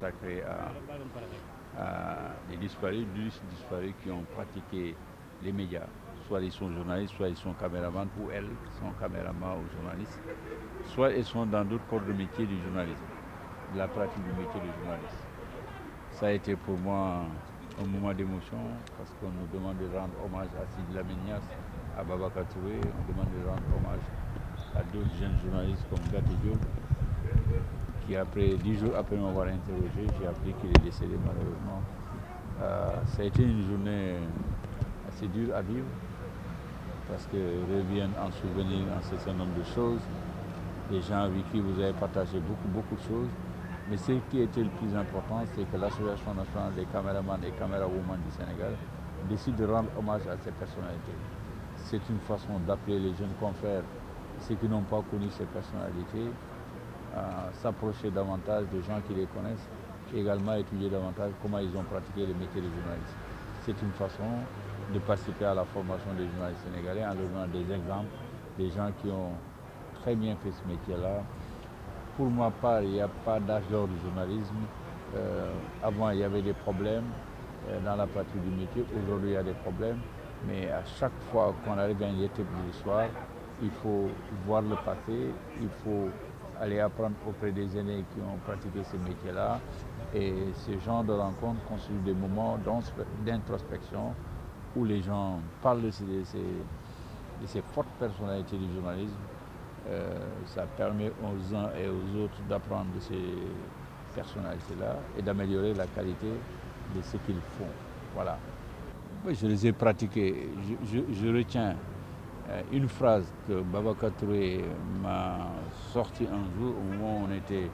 consacré à des disparus qui ont pratiqué les médias. Soit ils sont journalistes, soit ils sont caméramans, ou elles sont caméramans ou journalistes, soit ils sont dans d'autres corps de métier du journalisme, de la pratique du métier de journaliste. Ça a été pour moi un moment d'émotion parce qu'on nous demande de rendre hommage à Sidi Lamine Niasse, à Babacar Touré, on demande de rendre hommage à d'autres jeunes journalistes comme Gati Diop, qui après 10 jours après m'avoir interrogé, j'ai appris qu'il est décédé malheureusement. Ça a été une journée assez dure à vivre parce que reviennent en souvenir un certain nombre de choses, des gens avec qui vous avez partagé beaucoup de choses. Mais ce qui était le plus important, c'est que l'Association nationale des caméramans et camérawomen du Sénégal décide de rendre hommage à ces personnalités. C'est une façon d'appeler les jeunes confrères, ceux qui n'ont pas connu ces personnalités, à s'approcher davantage de gens qui les connaissent et également étudier davantage comment ils ont pratiqué le métier de journaliste. C'est une façon de participer à la formation des journalistes sénégalais en leur donnant des exemples, des gens qui ont très bien fait ce métier-là. Pour ma part, il n'y a pas d'âge d'or du journalisme. Avant, il y avait des problèmes dans la pratique du métier. Aujourd'hui, il y a des problèmes. Mais à chaque fois qu'on arrive à une étape de l'histoire, il faut voir le passé, il faut aller apprendre auprès des aînés qui ont pratiqué ce métier-là. Et ce genre de rencontres constituent des moments d'introspection où les gens parlent de ces fortes personnalités du journalisme. Ça permet aux uns et aux autres d'apprendre de ces personnalités-là et d'améliorer la qualité de ce qu'ils font. Voilà. Oui, je les ai pratiqués. Je retiens une phrase que Babacar Touré m'a sortie un jour au moment où on était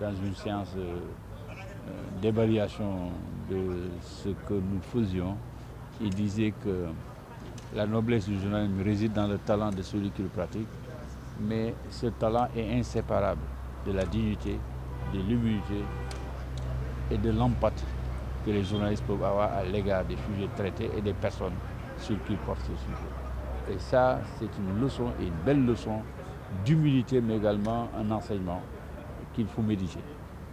dans une séance d'évaluation de ce que nous faisions. Il disait que la noblesse du journalisme réside dans le talent de celui qui le pratique, mais ce talent est inséparable de la dignité, de l'humilité et de l'empathie que les journalistes peuvent avoir à l'égard des sujets traités et des personnes sur qui portent ces sujets. Et ça, c'est une leçon, et une belle leçon d'humilité, mais également un enseignement qu'il faut méditer.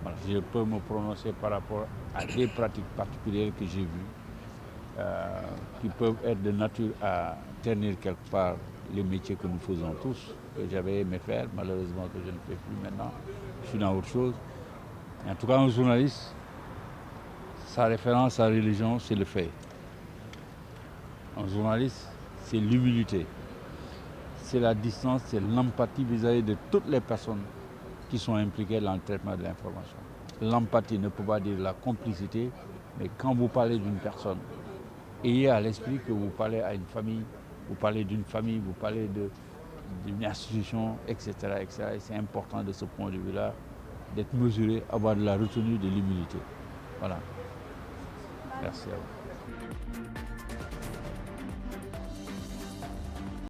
Voilà. Je peux me prononcer par rapport à des pratiques particulières que j'ai vues, qui peuvent être de nature à ternir quelque part les métiers que nous faisons tous, que j'avais aimé faire, malheureusement que je ne fais plus maintenant. Je suis dans autre chose. En tout cas, un journaliste, sa référence, sa religion, c'est le fait. Un journaliste, c'est l'humilité, c'est la distance, c'est l'empathie vis-à-vis de toutes les personnes qui sont impliquées dans le traitement de l'information. L'empathie ne peut pas dire la complicité, mais quand vous parlez d'une personne, ayez à l'esprit que vous parlez à une famille, vous parlez d'une famille, vous parlez d'une institution, etc., etc. Et c'est important de ce point de vue-là d'être mesuré, avoir de la retenue, de l'humilité. Voilà. Merci à vous.